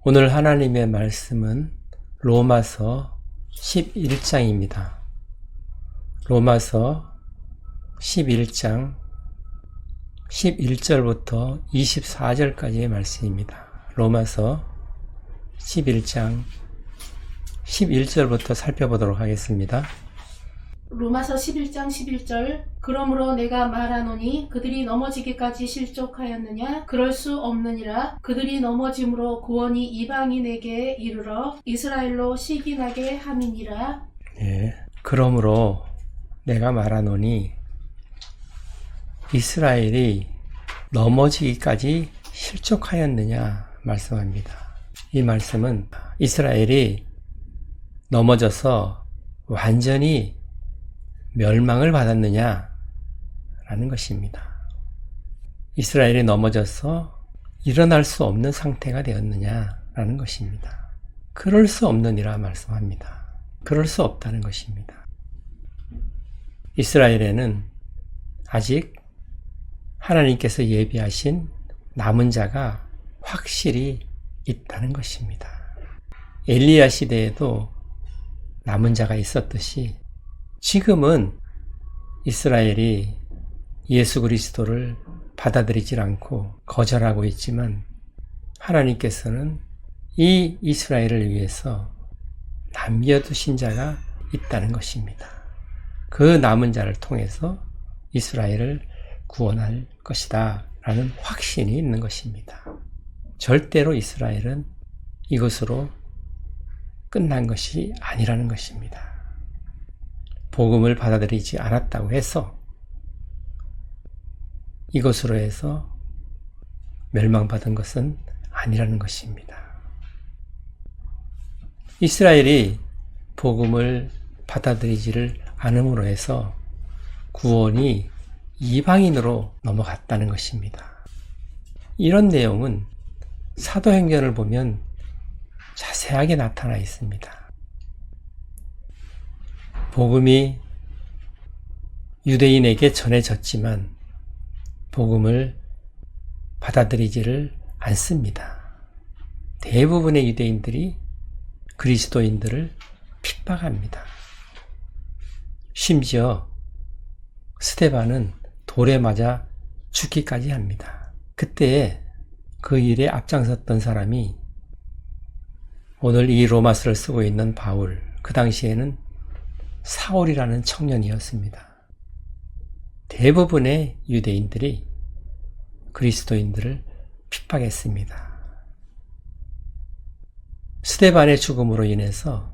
오늘 하나님의 말씀은 로마서 11장입니다. 로마서 11장 11절부터 24절까지의 말씀입니다. 로마서 11장 11절부터 살펴보도록 하겠습니다. 로마서 11장 11절 그러므로 내가 말하노니 그들이 넘어지기까지 실족하였느냐? 그럴 수 없느니라. 그들이 넘어짐으로 구원이 이방인에게 이르러 이스라엘로 시기나게 함이니라. 그러므로 내가 말하노니 이스라엘이 넘어지기까지 실족하였느냐 말씀합니다. 이 말씀은 이스라엘이 넘어져서 완전히 멸망을 받았느냐 라는 것입니다. 이스라엘이 넘어져서 일어날 수 없는 상태가 되었느냐 라는 것입니다. 그럴 수 없느니라 말씀합니다. 그럴 수 없다는 것입니다. 이스라엘에는 아직 하나님께서 예비하신 남은 자가 확실히 있다는 것입니다. 엘리야 시대에도 남은 자가 있었듯이 지금은 이스라엘이 예수 그리스도를 받아들이질 않고 거절하고 있지만 하나님께서는 이 이스라엘을 위해서 남겨두신 자가 있다는 것입니다. 그 남은 자를 통해서 이스라엘을 구원할 것이다 라는 확신이 있는 것입니다. 절대로 이스라엘은 이것으로 끝난 것이 아니라는 것입니다. 복음을 받아들이지 않았다고 해서 이것으로 해서 멸망받은 것은 아니라는 것입니다. 이스라엘이 복음을 받아들이지를 않음으로 해서 구원이 이방인으로 넘어갔다는 것입니다. 이런 내용은 사도행전을 보면 자세하게 나타나 있습니다. 복음이 유대인에게 전해졌지만 복음을 받아들이지를 않습니다. 대부분의 유대인들이 그리스도인들을 핍박합니다. 심지어 스데반은 돌에 맞아 죽기까지 합니다. 그때 그 일에 앞장섰던 사람이 오늘 이 로마서를 쓰고 있는 바울, 그 당시에는 사울이라는 청년이었습니다. 대부분의 유대인들이 그리스도인들을 핍박했습니다. 스데반의 죽음으로 인해서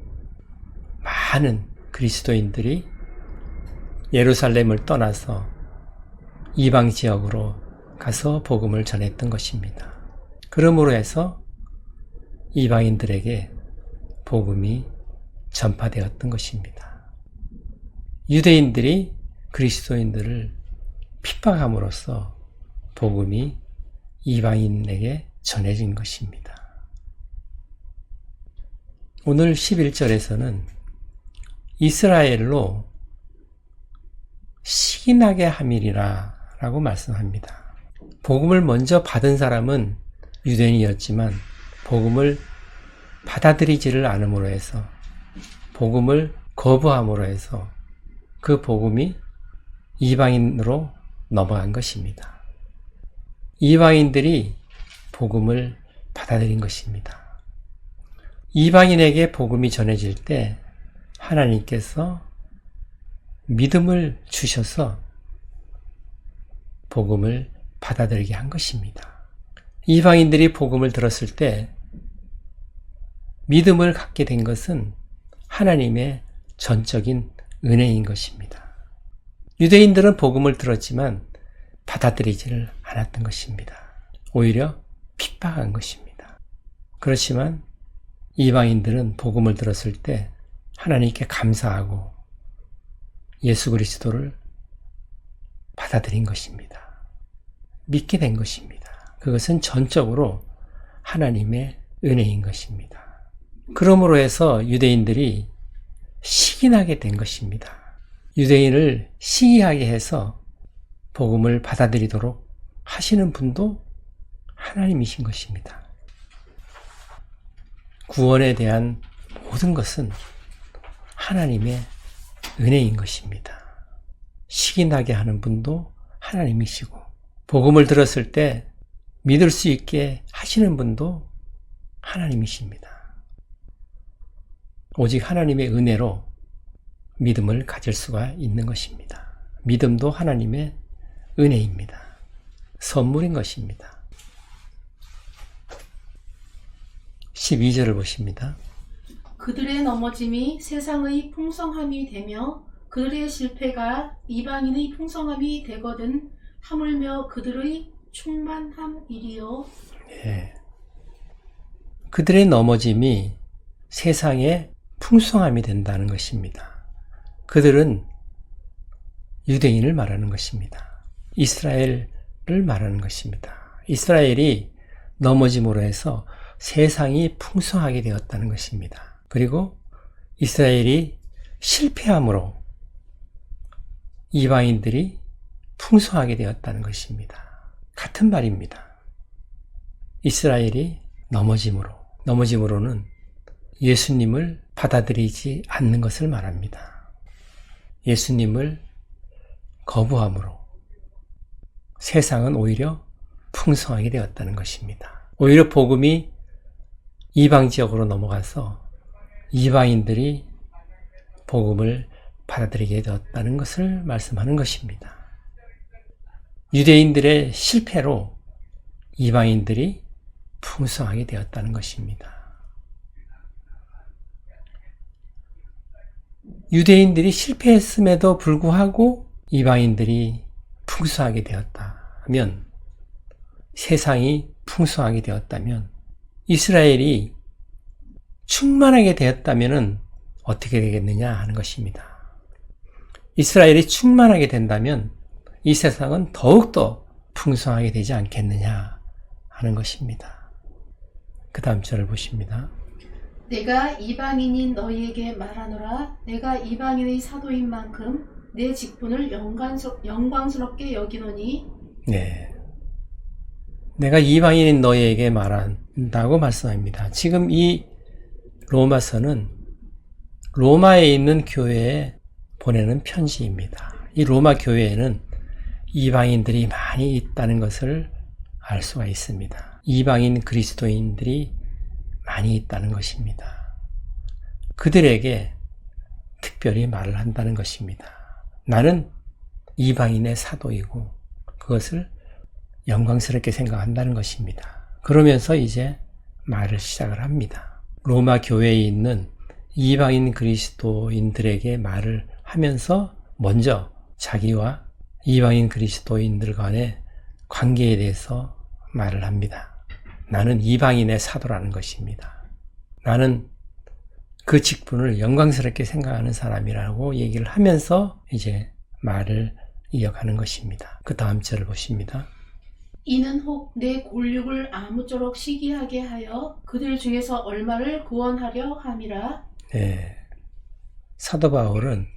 많은 그리스도인들이 예루살렘을 떠나서 이방 지역으로 가서 복음을 전했던 것입니다. 그러므로 해서 이방인들에게 복음이 전파되었던 것입니다. 유대인들이 그리스도인들을 핍박함으로써 복음이 이방인에게 전해진 것입니다. 오늘 11절에서는 이스라엘로 시기나게 함이리라 라고 말씀합니다. 복음을 먼저 받은 사람은 유대인이었지만 복음을 받아들이지를 않음으로 해서 복음을 거부함으로 해서 그 복음이 이방인으로 넘어간 것입니다. 이방인들이 복음을 받아들인 것입니다. 이방인에게 복음이 전해질 때 하나님께서 믿음을 주셔서 복음을 받아들이게 한 것입니다. 이방인들이 복음을 들었을 때 믿음을 갖게 된 것은 하나님의 전적인 은혜인 것입니다. 유대인들은 복음을 들었지만 받아들이지를 않았던 것입니다. 오히려 핍박한 것입니다. 그렇지만 이방인들은 복음을 들었을 때 하나님께 감사하고 예수 그리스도를 받아들인 것입니다. 믿게 된 것입니다. 그것은 전적으로 하나님의 은혜인 것입니다. 그러므로 해서 유대인들이 시기나게 된 것입니다. 유대인을 시기하게 해서 복음을 받아들이도록 하시는 분도 하나님이신 것입니다. 구원에 대한 모든 것은 하나님의 은혜인 것입니다. 식이 나게 하는 분도 하나님이시고, 복음을 들었을 때 믿을 수 있게 하시는 분도 하나님이십니다. 오직 하나님의 은혜로 믿음을 가질 수가 있는 것입니다. 믿음도 하나님의 은혜입니다. 선물인 것입니다. 12절을 보십니다. 그들의 넘어짐이 세상의 풍성함이 되며 그들의 실패가 이방인의 풍성함이 되거든 하물며 그들의 충만함이리요. 예. 그들의 넘어짐이 세상의 풍성함이 된다는 것입니다. 그들은 유대인을 말하는 것입니다. 이스라엘을 말하는 것입니다. 이스라엘이 넘어짐으로 해서 세상이 풍성하게 되었다는 것입니다. 그리고 이스라엘이 실패함으로 이방인들이 풍성하게 되었다는 것입니다. 같은 말입니다. 이스라엘이 넘어짐으로는 예수님을 받아들이지 않는 것을 말합니다. 예수님을 거부함으로 세상은 오히려 풍성하게 되었다는 것입니다. 오히려 복음이 이방 지역으로 넘어가서 이방인들이 복음을 받아들이게 되었다는 것을 말씀하는 것입니다. 유대인들의 실패로 이방인들이 풍성하게 되었다는 것입니다. 유대인들이 실패했음에도 불구하고 이방인들이 풍성하게 되었다면, 세상이 풍성하게 되었다면, 이스라엘이 충만하게 되었다면 어떻게 되겠느냐 하는 것입니다. 이스라엘이 충만하게 된다면 이 세상은 더욱더 풍성하게 되지 않겠느냐 하는 것입니다. 그 다음 절을 보십니다. 내가 이방인인 너희에게 말하노라. 내가 이방인의 사도인 만큼 내 직분을 영광스럽게 여기노니. 네, 내가 이방인인 너희에게 말한다고 말씀합니다. 지금 이 로마서는 로마에 있는 교회에 보내는 편지입니다. 이 로마 교회에는 이방인들이 많이 있다는 것을 알 수가 있습니다. 이방인 그리스도인들이 많이 있다는 것입니다. 그들에게 특별히 말을 한다는 것입니다. 나는 이방인의 사도이고 그것을 영광스럽게 생각한다는 것입니다. 그러면서 이제 말을 시작을 합니다. 로마 교회에 있는 이방인 그리스도인들에게 말을 하면서 먼저 자기와 이방인 그리스도인들 간의 관계에 대해서 말을 합니다. 나는 이방인의 사도라는 것입니다. 나는 그 직분을 영광스럽게 생각하는 사람이라고 얘기를 하면서 이제 말을 이어가는 것입니다. 그 다음 절을 보십니다. 이는 혹 내 골육을 아무쪼록 시기하게 하여 그들 중에서 얼마를 구원하려 함이라. 네. 사도 바울은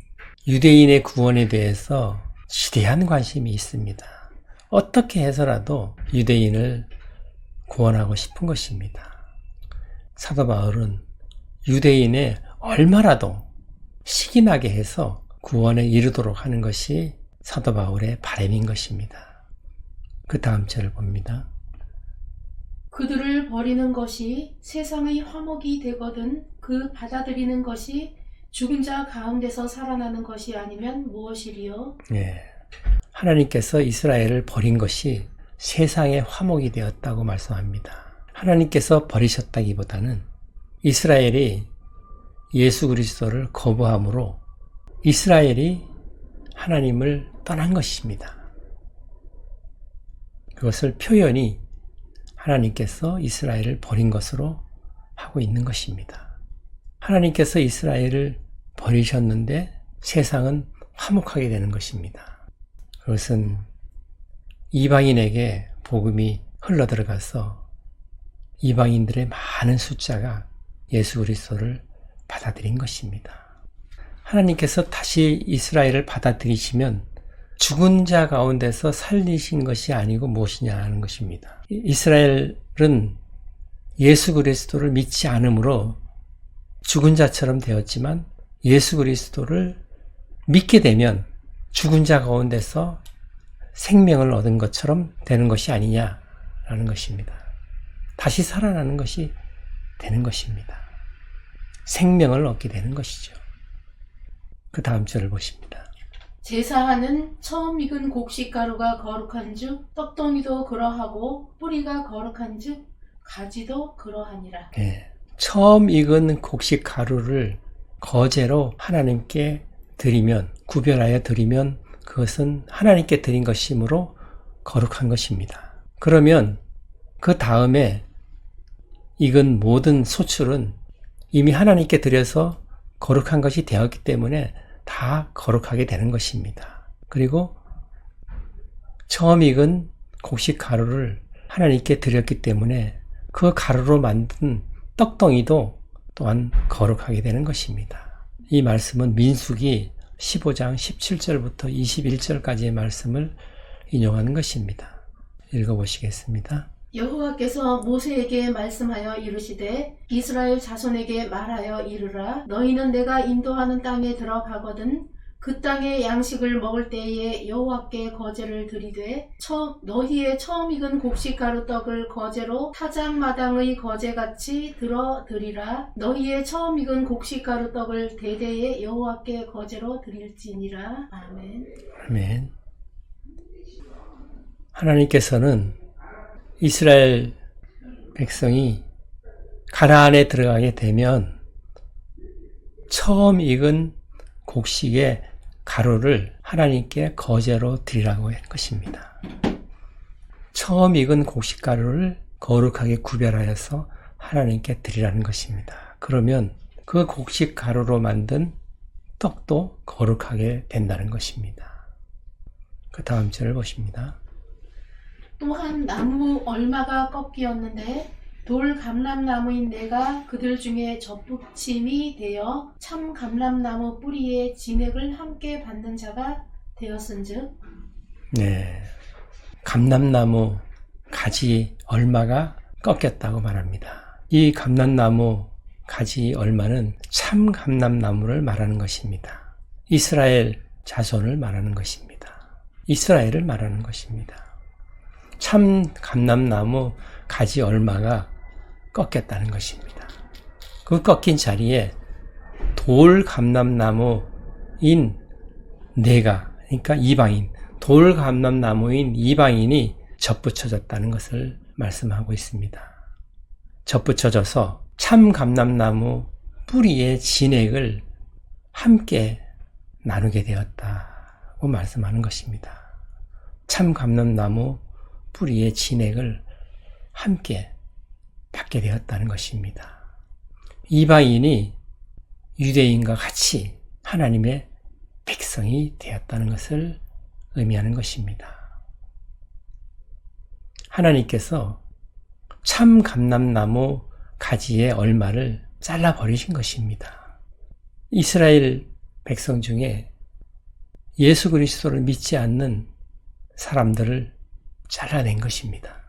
유대인의 구원에 대해서 지대한 관심이 있습니다. 어떻게 해서라도 유대인을 구원하고 싶은 것입니다. 사도 바울은 유대인의 얼마라도 식이 나게 해서 구원에 이르도록 하는 것이 사도 바울의 바람인 것입니다. 그 다음 절을 봅니다. 그들을 버리는 것이 세상의 화목이 되거든 그 받아들이는 것이 죽은 자 가운데서 살아나는 것이 아니면 무엇이리요? 예. 하나님께서 이스라엘을 버린 것이 세상의 화목이 되었다고 말씀합니다. 하나님께서 버리셨다기보다는 이스라엘이 예수 그리스도를 거부함으로 이스라엘이 하나님을 떠난 것입니다. 그것을 표현이 하나님께서 이스라엘을 버린 것으로 하고 있는 것입니다. 하나님께서 이스라엘을 버리셨는데 세상은 화목하게 되는 것입니다. 그것은 이방인에게 복음이 흘러들어가서 이방인들의 많은 숫자가 예수 그리스도를 받아들인 것입니다. 하나님께서 다시 이스라엘을 받아들이시면 죽은 자 가운데서 살리신 것이 아니고 무엇이냐 하는 것입니다. 이스라엘은 예수 그리스도를 믿지 않음으로 죽은 자처럼 되었지만 예수 그리스도를 믿게 되면 죽은 자 가운데서 생명을 얻은 것처럼 되는 것이 아니냐라는 것입니다. 다시 살아나는 것이 되는 것입니다. 생명을 얻게 되는 것이죠. 그 다음 절을 보십니다. 제사하는 처음 익은 곡식가루가 거룩한즉 떡덩이도 그러하고 뿌리가 거룩한즉 가지도 그러하니라. 네. 처음 익은 곡식 가루를 거제로 하나님께 드리면, 구별하여 드리면 그것은 하나님께 드린 것이므로 거룩한 것입니다. 그러면 그 다음에 익은 모든 소출은 이미 하나님께 드려서 거룩한 것이 되었기 때문에 다 거룩하게 되는 것입니다. 그리고 처음 익은 곡식 가루를 하나님께 드렸기 때문에 그 가루로 만든 떡덩이도 또한 거룩하게 되는 것입니다. 이 말씀은 민수기 15장 17절부터 21절까지의 말씀을 인용하는 것입니다. 읽어보시겠습니다. 여호와께서 모세에게 말씀하여 이르시되 이스라엘 자손에게 말하여 이르라. 너희는 내가 인도하는 땅에 들어가거든 그 땅의 양식을 먹을 때에 여호와께 거제를 드리되 너희의 처음 익은 곡식가루 떡을 거제로 타작마당의 거제같이 들어 드리라. 너희의 처음 익은 곡식가루 떡을 대대에 여호와께 거제로 드릴지니라. 아멘. 아멘. 하나님께서는 이스라엘 백성이 가나안에 들어가게 되면 처음 익은 곡식의 가루를 하나님께 거제로 드리라고 한 것입니다. 처음 익은 곡식 가루를 거룩하게 구별하여서 하나님께 드리라는 것입니다. 그러면 그 곡식 가루로 만든 떡도 거룩하게 된다는 것입니다. 그 다음 절을 보십니다. 또한 나무 얼마가 꺾이었는데 돌 감람나무인 내가 그들 중에 접붙임이 되어 참 감람나무 뿌리에 진액을 함께 받는 자가 되었은즉. 네, 감람나무 가지 얼마가 꺾였다고 말합니다. 이 감람나무 가지 얼마는 참 감람나무를 말하는 것입니다. 이스라엘 자손을 말하는 것입니다. 이스라엘을 말하는 것입니다. 참 감람나무 가지 얼마가 꺾였다는 것입니다. 그 꺾인 자리에 돌 감람나무인 내가, 그러니까 이방인, 돌 감람나무인 이방인이 접붙여졌다는 것을 말씀하고 있습니다. 접붙여져서 참 감람나무 뿌리의 진액을 함께 나누게 되었다고 말씀하는 것입니다. 참 감람나무 뿌리의 진액을 함께 받게 되었다는 것입니다. 이방인이 유대인과 같이 하나님의 백성이 되었다는 것을 의미하는 것입니다. 하나님께서 참 감람나무 가지의 얼마를 잘라버리신 것입니다. 이스라엘 백성 중에 예수 그리스도를 믿지 않는 사람들을 잘라낸 것입니다.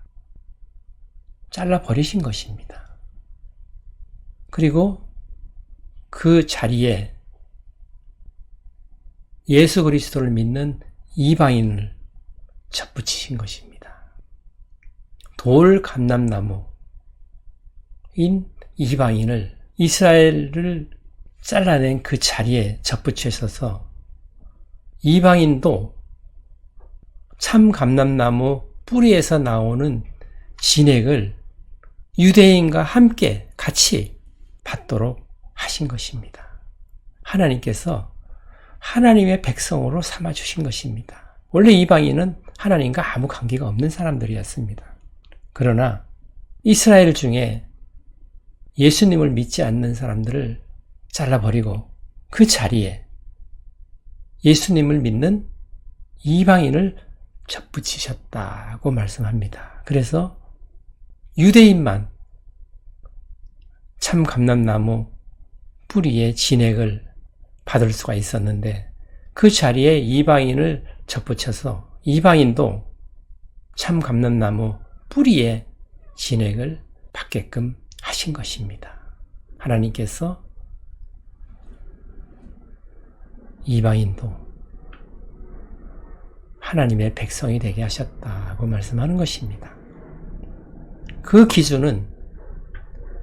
잘라버리신 것입니다. 그리고 그 자리에 예수 그리스도를 믿는 이방인을 접붙이신 것입니다. 돌 감람나무인 이방인을 이스라엘을 잘라낸 그 자리에 접붙이셔서 이방인도 참 감람나무 뿌리에서 나오는 진액을 유대인과 함께 같이 받도록 하신 것입니다. 하나님께서 하나님의 백성으로 삼아주신 것입니다. 원래 이방인은 하나님과 아무 관계가 없는 사람들이었습니다. 그러나 이스라엘 중에 예수님을 믿지 않는 사람들을 잘라버리고 그 자리에 예수님을 믿는 이방인을 접붙이셨다고 말씀합니다. 그래서 유대인만 참 감람나무 뿌리의 진액을 받을 수가 있었는데 그 자리에 이방인을 접붙여서 이방인도 참 감람나무 뿌리의 진액을 받게끔 하신 것입니다. 하나님께서 이방인도 하나님의 백성이 되게 하셨다고 말씀하는 것입니다. 그 기준은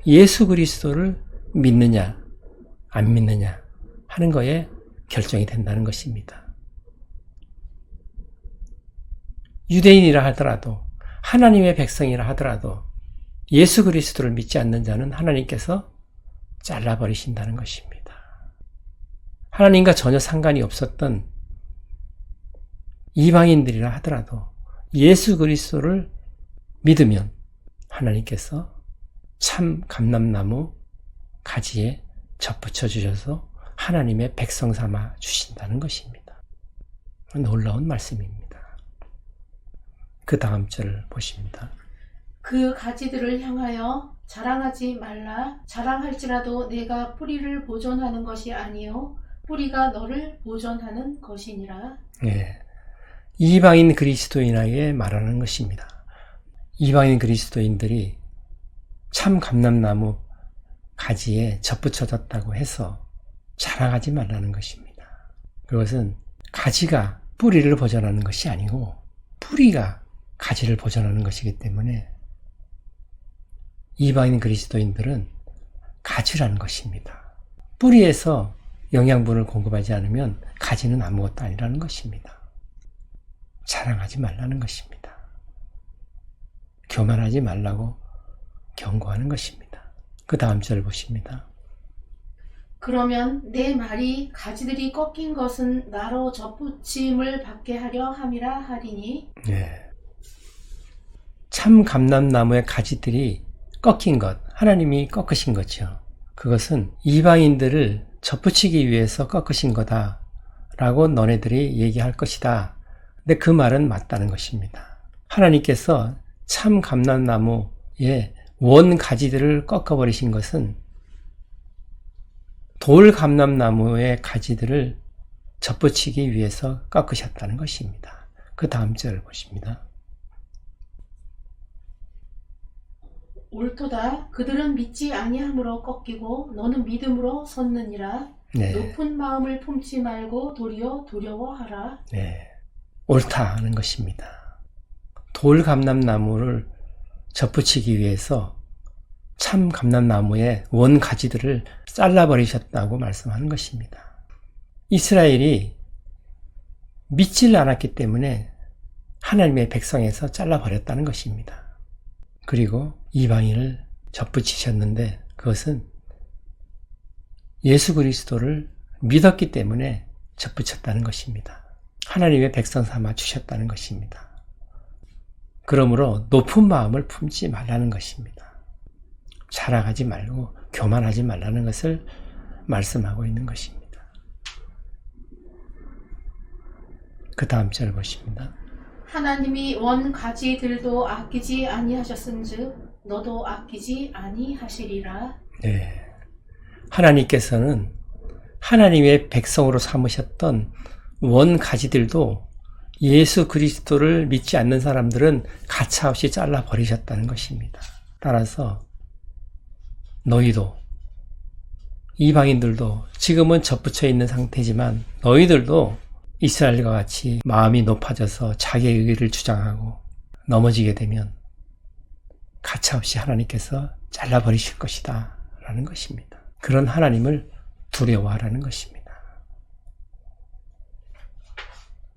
예수 그리스도를 믿느냐 안 믿느냐 하는 거에 결정이 된다는 것입니다. 유대인이라 하더라도 하나님의 백성이라 하더라도 예수 그리스도를 믿지 않는 자는 하나님께서 잘라버리신다는 것입니다. 하나님과 전혀 상관이 없었던 이방인들이라 하더라도 예수 그리스도를 믿으면 하나님께서 참 감람나무 가지에 접붙여 주셔서 하나님의 백성 삼아 주신다는 것입니다. 놀라운 말씀입니다. 그 다음 절을 보십니다. 그 가지들을 향하여 자랑하지 말라. 자랑할지라도 내가 뿌리를 보존하는 것이 아니요 뿌리가 너를 보존하는 것이니라. 네. 이방인 그리스도인에게 말하는 것입니다. 이방인 그리스도인들이 참 감람나무 가지에 접붙여졌다고 해서 자랑하지 말라는 것입니다. 그것은 가지가 뿌리를 보존하는 것이 아니고 뿌리가 가지를 보존하는 것이기 때문에 이방인 그리스도인들은 가지라는 것입니다. 뿌리에서 영양분을 공급하지 않으면 가지는 아무것도 아니라는 것입니다. 자랑하지 말라는 것입니다. 교만하지 말라고 경고하는 것입니다. 그 다음 절을 보십니다. 그러면 내 말이 가지들이 꺾인 것은 나로 접붙임을 받게 하려 함이라 하리니. 네. 참 감람나무의 가지들이 꺾인 것, 하나님이 꺾으신 거죠. 그것은 이방인들을 접붙이기 위해서 꺾으신 거다라고 너네들이 얘기할 것이다. 근데 그 말은 맞다는 것입니다. 하나님께서 참 감람나무의 원 가지들을 꺾어버리신 것은 돌 감람나무의 가지들을 접붙이기 위해서 꺾으셨다는 것입니다. 그 다음 절을 보십니다. 옳도다. 그들은 믿지 아니함으로 꺾이고 너는 믿음으로 섰느니라. 네. 높은 마음을 품지 말고 도리어 두려워하라. 네. 옳다 하는 것입니다. 돌 감람나무를 접붙이기 위해서 참 감람나무의 원 가지들을 잘라버리셨다고 말씀하는 것입니다. 이스라엘이 믿질 않았기 때문에 하나님의 백성에서 잘라버렸다는 것입니다. 그리고 이방인을 접붙이셨는데 그것은 예수 그리스도를 믿었기 때문에 접붙였다는 것입니다. 하나님의 백성 삼아 주셨다는 것입니다. 그러므로 높은 마음을 품지 말라는 것입니다. 자랑하지 말고 교만하지 말라는 것을 말씀하고 있는 것입니다. 그 다음 절 보십니다. 하나님이 원 가지들도 아끼지 아니하셨은즉 너도 아끼지 아니하시리라. 네. 하나님께서는 하나님의 백성으로 삼으셨던 원 가지들도 예수 그리스도를 믿지 않는 사람들은 가차없이 잘라버리셨다는 것입니다. 따라서 너희도 이방인들도 지금은 접붙여 있는 상태지만 너희들도 이스라엘과 같이 마음이 높아져서 자기의 의를 주장하고 넘어지게 되면 가차없이 하나님께서 잘라버리실 것이다 라는 것입니다. 그런 하나님을 두려워하라는 것입니다.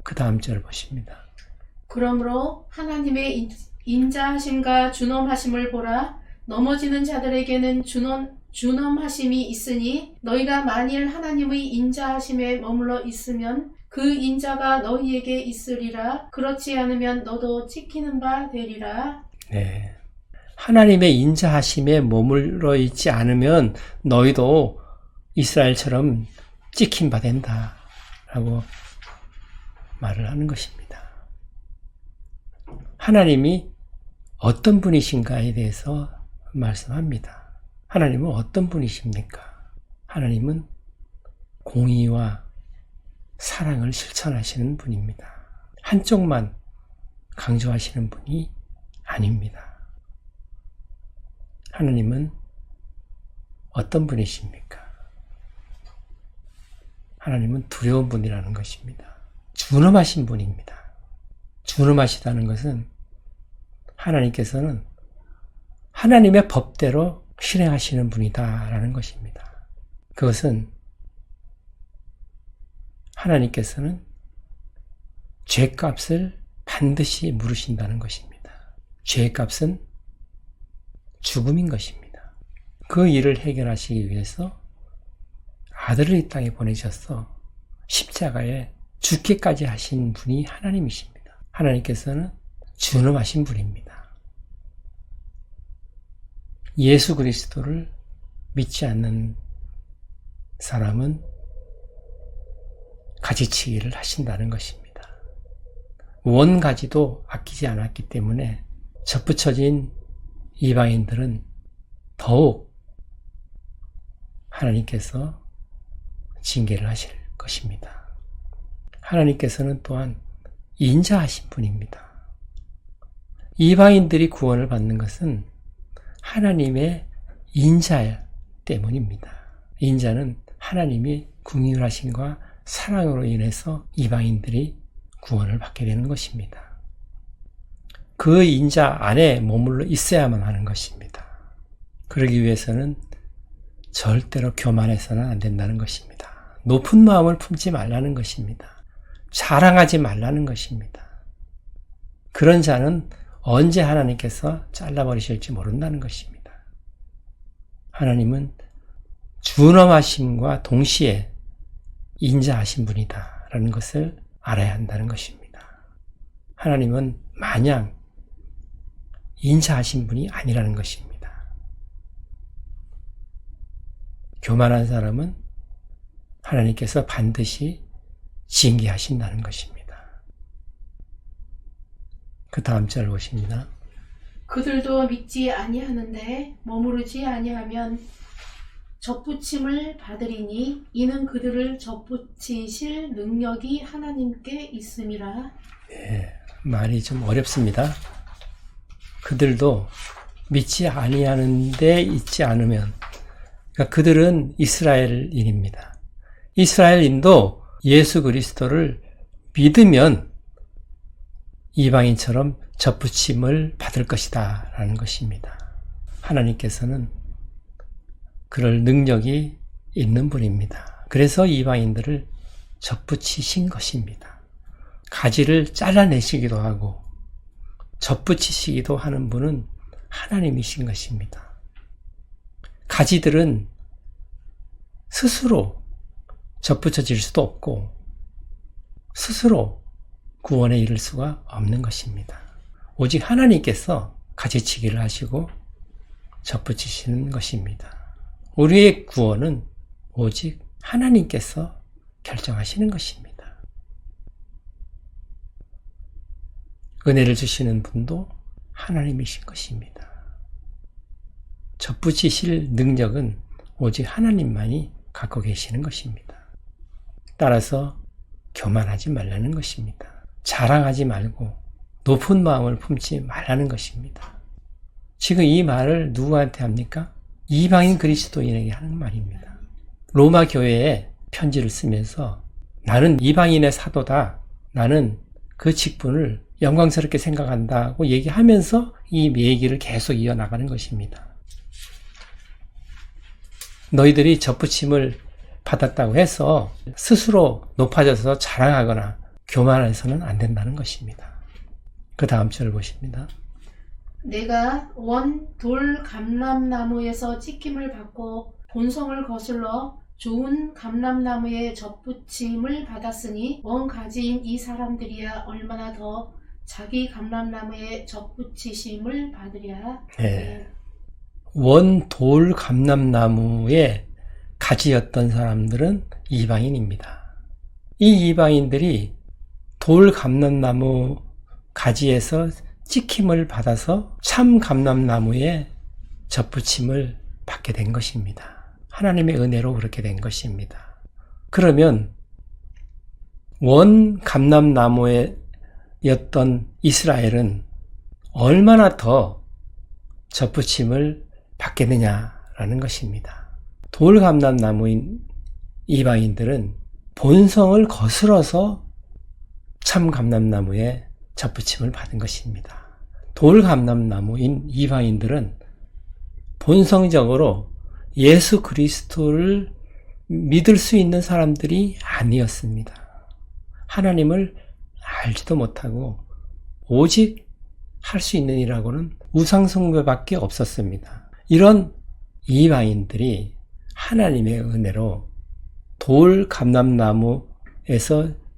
그 다음 절을 보십니다. 그러므로 하나님의 인자하심과 준엄하심을 보라. 넘어지는 자들에게는 준엄하심이 있으니 너희가 만일 하나님의 인자하심에 머물러 있으면 그 인자가 너희에게 있으리라. 그렇지 않으면 너도 찍히는 바 되리라. 네. 하나님의 인자하심에 머물러 있지 않으면 너희도 이스라엘처럼 찍힌 바 된다 라고 말을 하는 것입니다. 하나님이 어떤 분이신가에 대해서 말씀합니다. 하나님은 어떤 분이십니까? 하나님은 공의와 사랑을 실천하시는 분입니다. 한쪽만 강조하시는 분이 아닙니다. 하나님은 어떤 분이십니까? 하나님은 두려운 분이라는 것입니다. 준엄하신 분입니다. 준엄하시다는 것은 하나님께서는 하나님의 법대로 실행하시는 분이다라는 것입니다. 그것은 하나님께서는 죄값을 반드시 물으신다는 것입니다. 죄값은 죽음인 것입니다. 그 일을 해결하시기 위해서 아들을 이 땅에 보내셔서 십자가에 죽기까지 하신 분이 하나님이십니다. 하나님께서는 준엄하신 분입니다. 예수 그리스도를 믿지 않는 사람은 가지치기를 하신다는 것입니다. 원가지도 아끼지 않았기 때문에 접붙여진 이방인들은 더욱 하나님께서 징계를 하실 것입니다. 하나님께서는 또한 인자하신 분입니다. 이방인들이 구원을 받는 것은 하나님의 인자 때문입니다. 인자는 하나님이 긍휼하심과 사랑으로 인해서 이방인들이 구원을 받게 되는 것입니다. 그 인자 안에 머물러 있어야만 하는 것입니다. 그러기 위해서는 절대로 교만해서는 안 된다는 것입니다. 높은 마음을 품지 말라는 것입니다. 자랑하지 말라는 것입니다. 그런 자는 언제 하나님께서 잘라버리실지 모른다는 것입니다. 하나님은 준엄하심과 동시에 인자하신 분이다라는 것을 알아야 한다는 것입니다. 하나님은 마냥 인자하신 분이 아니라는 것입니다. 교만한 사람은 하나님께서 반드시 징계하신다는 것입니다. 그 다음 절 보십니다. 그들도 믿지 아니하는데 머무르지 아니하면 접붙임을 받으리니 이는 그들을 접붙이실 능력이 하나님께 있음이라. 네, 말이 좀 어렵습니다. 그들도 믿지 아니하는데 있지 않으면, 그러니까 그들은 이스라엘인입니다. 이스라엘인도 예수 그리스도를 믿으면 이방인처럼 접붙임을 받을 것이다 라는 것입니다. 하나님께서는 그럴 능력이 있는 분입니다. 그래서 이방인들을 접붙이신 것입니다. 가지를 잘라내시기도 하고 접붙이시기도 하는 분은 하나님이신 것입니다. 가지들은 스스로 접붙여질 수도 없고 스스로 구원에 이를 수가 없는 것입니다. 오직 하나님께서 가지치기를 하시고 접붙이시는 것입니다. 우리의 구원은 오직 하나님께서 결정하시는 것입니다. 은혜를 주시는 분도 하나님이신 것입니다. 접붙이실 능력은 오직 하나님만이 갖고 계시는 것입니다. 따라서 교만하지 말라는 것입니다. 자랑하지 말고 높은 마음을 품지 말라는 것입니다. 지금 이 말을 누구한테 합니까? 이방인 그리스도인에게 하는 말입니다. 로마 교회에 편지를 쓰면서 나는 이방인의 사도다. 나는 그 직분을 영광스럽게 생각한다고 얘기하면서 이 얘기를 계속 이어나가는 것입니다. 너희들이 접붙임을 받았다고 해서 스스로 높아져서 자랑하거나 교만해서는 안 된다는 것입니다. 그 다음 절을 보십니다. 내가 원 돌 감람나무에서 찍힘을 받고 본성을 거슬러 좋은 감람나무에 접붙임을 받았으니 원 가지인 이 사람들이야 얼마나 더 자기 감람나무에 접붙이심을 받으랴. 네. 원 돌 감람나무의 가지였던 사람들은 이방인입니다. 이 이방인들이 돌 감람나무 가지에서 찍힘을 받아서 참 감람나무에 접붙임을 받게 된 것입니다. 하나님의 은혜로 그렇게 된 것입니다. 그러면 원 감람나무였던 이스라엘은 얼마나 더 접붙임을 받겠느냐라는 것입니다. 돌감람나무인 이방인들은 본성을 거스러서 참감람나무에 접붙임을 받은 것입니다. 돌감람나무인 이방인들은 본성적으로 예수 그리스도를 믿을 수 있는 사람들이 아니었습니다. 하나님을 알지도 못하고 오직 할 수 있는 일하고는 우상숭배밖에 없었습니다. 이런 이방인들이 하나님의 은혜로 돌감람나무에서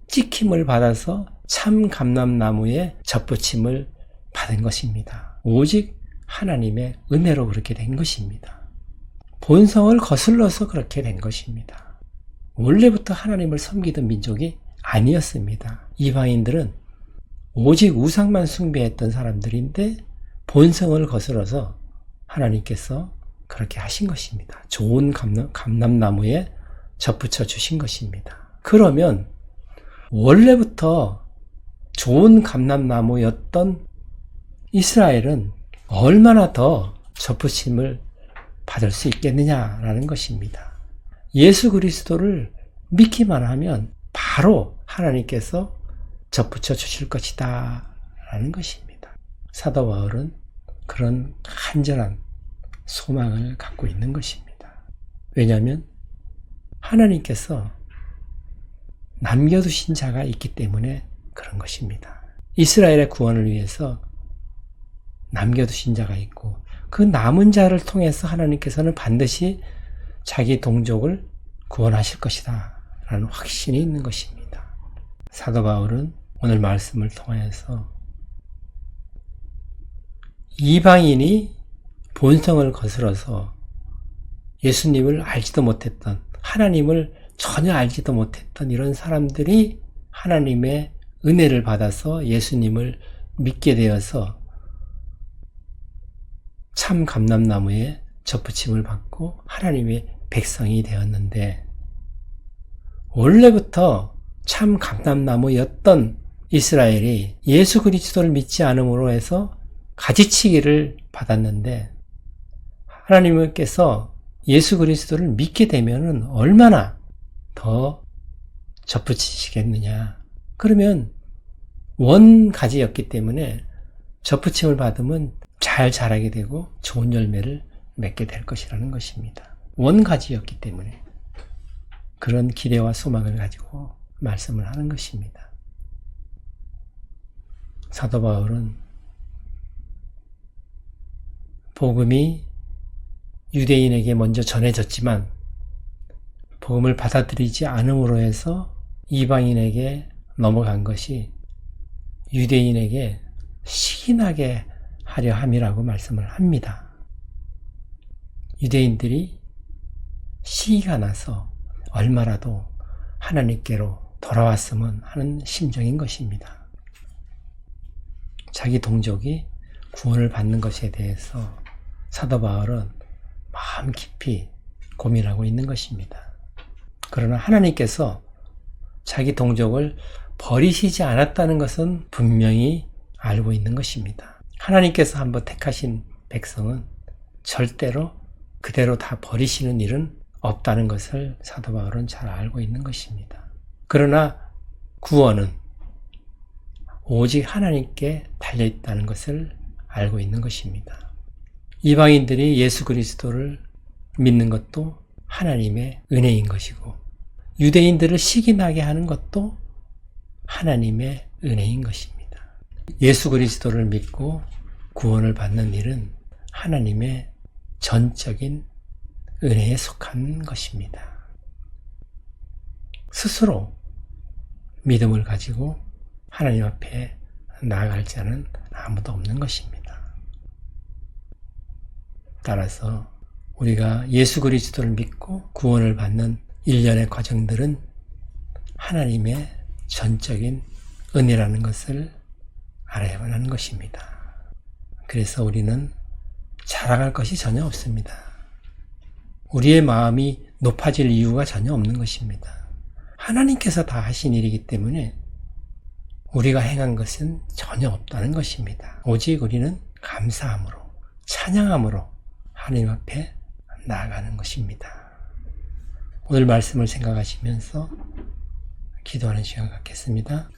찍힘을 받아서 참감람나무에 접붙임을 받은 것입니다. 오직 하나님의 은혜로 그렇게 된 것입니다. 본성을 거슬러서 그렇게 된 것입니다. 원래부터 하나님을 섬기던 민족이 아니었습니다. 이방인들은 오직 우상만 숭배했던 사람들인데 본성을 거슬러서 하나님께서 그렇게 하신 것입니다. 좋은 감람나무에 접붙여 주신 것입니다. 그러면 원래부터 좋은 감람나무였던 이스라엘은 얼마나 더 접붙임을 받을 수 있겠느냐라는 것입니다. 예수 그리스도를 믿기만 하면 바로 하나님께서 접붙여 주실 것이다 라는 것입니다. 사도 바울은 그런 간절한 소망을 갖고 있는 것입니다. 왜냐하면 하나님께서 남겨두신 자가 있기 때문에 그런 것입니다. 이스라엘의 구원을 위해서 남겨두신 자가 있고 그 남은 자를 통해서 하나님께서는 반드시 자기 동족을 구원하실 것이다 라는 확신이 있는 것입니다. 사도 바울은 오늘 말씀을 통해서 이방인이 본성을 거스러서 예수님을 알지도 못했던, 하나님을 전혀 알지도 못했던 이런 사람들이 하나님의 은혜를 받아서 예수님을 믿게 되어서 참 감람나무에 접붙임을 받고 하나님의 백성이 되었는데, 원래부터 참 감람나무였던 이스라엘이 예수 그리스도를 믿지 않음으로 해서 가지치기를 받았는데, 하나님께서 예수 그리스도를 믿게 되면은 얼마나 더 접붙이시겠느냐. 그러면 원가지였기 때문에 접붙임을 받으면 잘 자라게 되고 좋은 열매를 맺게 될 것이라는 것입니다. 원가지였기 때문에 그런 기대와 소망을 가지고 말씀을 하는 것입니다. 사도 바울은 복음이 유대인에게 먼저 전해졌지만 복음을 받아들이지 않음으로 해서 이방인에게 넘어간 것이 유대인에게 시기나게 하려 함이라고 말씀을 합니다. 유대인들이 시기가 나서 얼마라도 하나님께로 돌아왔으면 하는 심정인 것입니다. 자기 동족이 구원을 받는 것에 대해서 사도 바울은 마음 깊이 고민하고 있는 것입니다. 그러나 하나님께서 자기 동족을 버리시지 않았다는 것은 분명히 알고 있는 것입니다. 하나님께서 한번 택하신 백성은 절대로 그대로 다 버리시는 일은 없다는 것을 사도 바울은 잘 알고 있는 것입니다. 그러나 구원은 오직 하나님께 달려있다는 것을 알고 있는 것입니다. 이방인들이 예수 그리스도를 믿는 것도 하나님의 은혜인 것이고, 유대인들을 시기나게 하는 것도 하나님의 은혜인 것입니다. 예수 그리스도를 믿고 구원을 받는 일은 하나님의 전적인 은혜에 속한 것입니다. 스스로 믿음을 가지고 하나님 앞에 나아갈 자는 아무도 없는 것입니다. 따라서 우리가 예수 그리스도를 믿고 구원을 받는 일련의 과정들은 하나님의 전적인 은혜라는 것을 알아야만 하는 것입니다. 그래서 우리는 자랑할 것이 전혀 없습니다. 우리의 마음이 높아질 이유가 전혀 없는 것입니다. 하나님께서 다 하신 일이기 때문에 우리가 행한 것은 전혀 없다는 것입니다. 오직 우리는 감사함으로, 찬양함으로 하나님 앞에 나아가는 것입니다. 오늘 말씀을 생각하시면서 기도하는 시간 갖겠습니다.